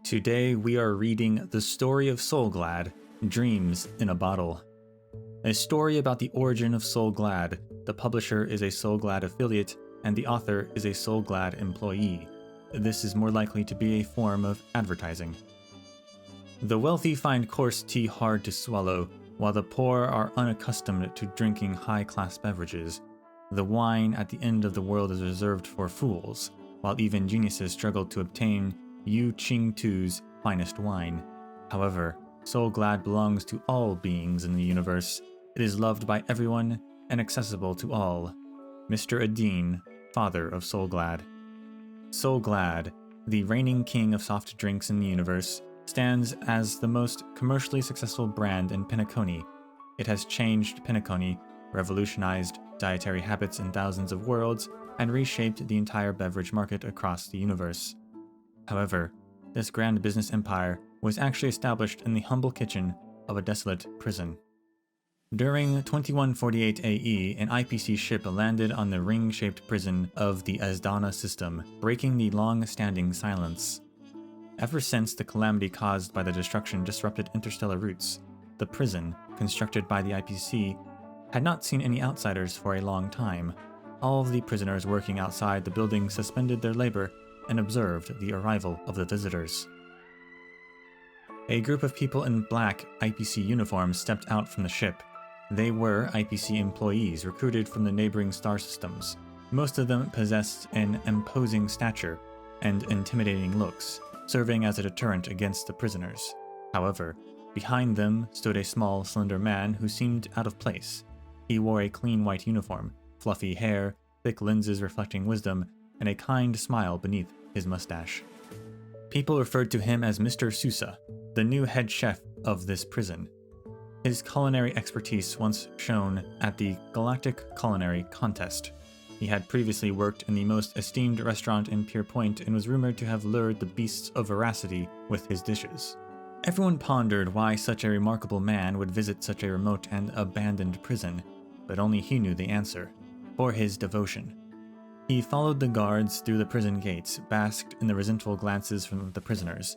Today we are reading The Story of SoulGlad, Dreams in a Bottle. A story about the origin of SoulGlad. The publisher is a SoulGlad affiliate, and the author is a SoulGlad employee. This is more likely to be a form of advertising. The wealthy find coarse tea hard to swallow, while the poor are unaccustomed to drinking high-class beverages. The wine at the end of the world is reserved for fools, while even geniuses struggle to obtain Yu Ching Tu's finest wine. However, SoulGlad belongs to all beings in the universe. It is loved by everyone and accessible to all. Mr. Adine, father of SoulGlad. SoulGlad, the reigning king of soft drinks in the universe, stands as the most commercially successful brand in Penacony. It has changed Penacony, revolutionized dietary habits in thousands of worlds, and reshaped the entire beverage market across the universe. However, this grand business empire was actually established in the humble kitchen of a desolate prison. During 2148 AE, an IPC ship landed on the ring-shaped prison of the Asdana system, breaking the long-standing silence. Ever since the calamity caused by the destruction disrupted interstellar routes, the prison, constructed by the IPC, had not seen any outsiders for a long time. All of the prisoners working outside the building suspended their labor and observed the arrival of the visitors. A group of people in black IPC uniforms stepped out from the ship. They were IPC employees recruited from the neighboring star systems. Most of them possessed an imposing stature and intimidating looks, serving as a deterrent against the prisoners. However, behind them stood a small, slender man who seemed out of place. He wore a clean white uniform, fluffy hair, thick lenses reflecting wisdom, and a kind smile beneath his mustache. People referred to him as Mr. Sousa, the new head chef of this prison. His culinary expertise once shown at the Galactic Culinary Contest. He had previously worked in the most esteemed restaurant in Pierpoint and was rumored to have lured the beasts of voracity with his dishes. Everyone pondered why such a remarkable man would visit such a remote and abandoned prison, but only he knew the answer: for his devotion. He followed the guards through the prison gates, basked in the resentful glances from the prisoners.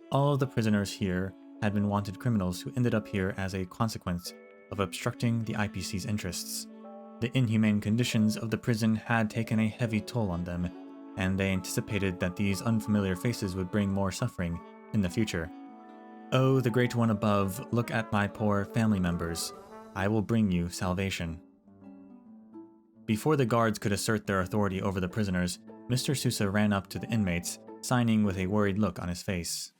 All of the prisoners here had been wanted criminals who ended up here as a consequence of obstructing the IPC's interests. The inhumane conditions of the prison had taken a heavy toll on them, and they anticipated that these unfamiliar faces would bring more suffering in the future. "Oh, the Great One above, look at my poor family members. I will bring you salvation." Before the guards could assert their authority over the prisoners, Mr. Sousa ran up to the inmates, signing with a worried look on his face.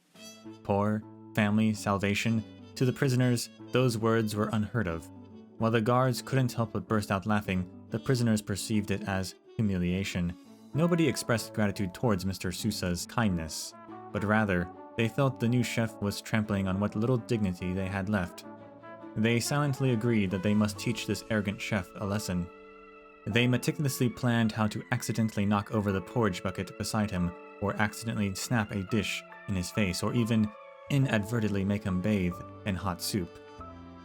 Poor, family, salvation, to the prisoners, those words were unheard of. While the guards couldn't help but burst out laughing, the prisoners perceived it as humiliation. Nobody expressed gratitude towards Mr. Sousa's kindness, but rather, they felt the new chef was trampling on what little dignity they had left. They silently agreed that they must teach this arrogant chef a lesson. They meticulously planned how to accidentally knock over the porridge bucket beside him, or accidentally snap a dish in his face, or even inadvertently make him bathe in hot soup.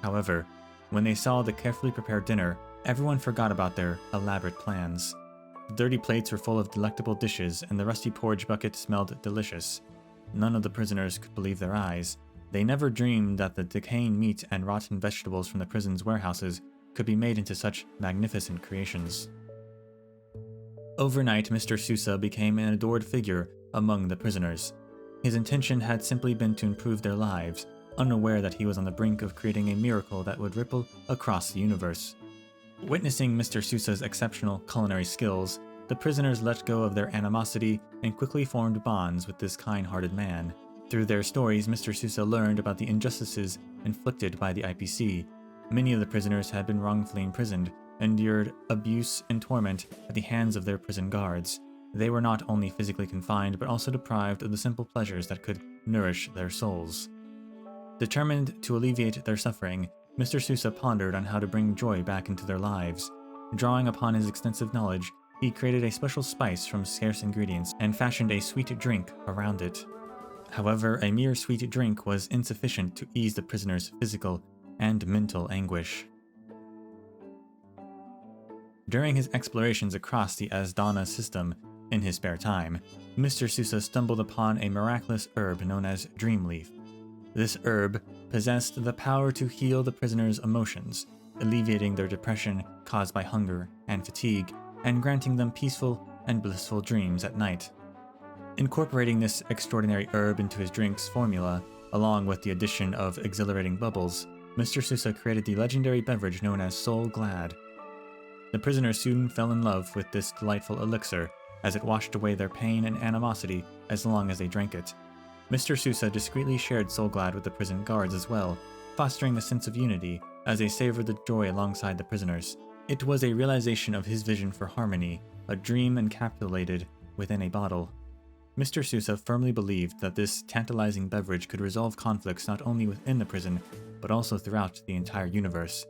However, when they saw the carefully prepared dinner, everyone forgot about their elaborate plans. The dirty plates were full of delectable dishes, and the rusty porridge bucket smelled delicious. None of the prisoners could believe their eyes. They never dreamed that the decaying meat and rotten vegetables from the prison's warehouses could be made into such magnificent creations. Overnight, Mr. Sousa became an adored figure among the prisoners. His intention had simply been to improve their lives, unaware that he was on the brink of creating a miracle that would ripple across the universe. Witnessing Mr. Sousa's exceptional culinary skills, the prisoners let go of their animosity and quickly formed bonds with this kind-hearted man. Through their stories, Mr. Sousa learned about the injustices inflicted by the IPC. Many of the prisoners had been wrongfully imprisoned, endured abuse and torment at the hands of their prison guards. They were not only physically confined, but also deprived of the simple pleasures that could nourish their souls. Determined to alleviate their suffering, Mr. Sousa pondered on how to bring joy back into their lives. Drawing upon his extensive knowledge, he created a special spice from scarce ingredients and fashioned a sweet drink around it. However, a mere sweet drink was insufficient to ease the prisoners' physical and mental anguish. During his explorations across the Asdana system, In his spare time, Mr. Sousa stumbled upon a miraculous herb known as Dream Leaf. This herb possessed the power to heal the prisoners' emotions, alleviating their depression caused by hunger and fatigue, and granting them peaceful and blissful dreams at night. Incorporating this extraordinary herb into his drink's formula, along with the addition of exhilarating bubbles, Mr. Sousa created the legendary beverage known as SoulGlad. The prisoners soon fell in love with this delightful elixir, as it washed away their pain and animosity as long as they drank it. Mr. Sousa discreetly shared SoulGlad with the prison guards as well, fostering a sense of unity as they savored the joy alongside the prisoners. It was a realization of his vision for harmony, a dream encapsulated within a bottle. Mr. Sousa firmly believed that this tantalizing beverage could resolve conflicts not only within the prison, but also throughout the entire universe.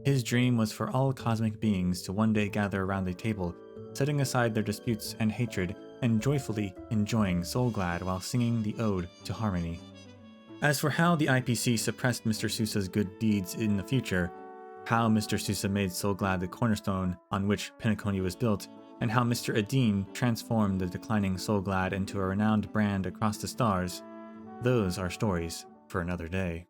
His dream was for all cosmic beings to one day gather around a table, setting aside their disputes and hatred, and joyfully enjoying SoulGlad while singing the ode to harmony. As for how the IPC suppressed Mr. Sousa's good deeds in the future, how Mr. Sousa made SoulGlad the cornerstone on which Penacony was built, and how Mr. Adine transformed the declining SoulGlad into a renowned brand across the stars, those are stories for another day.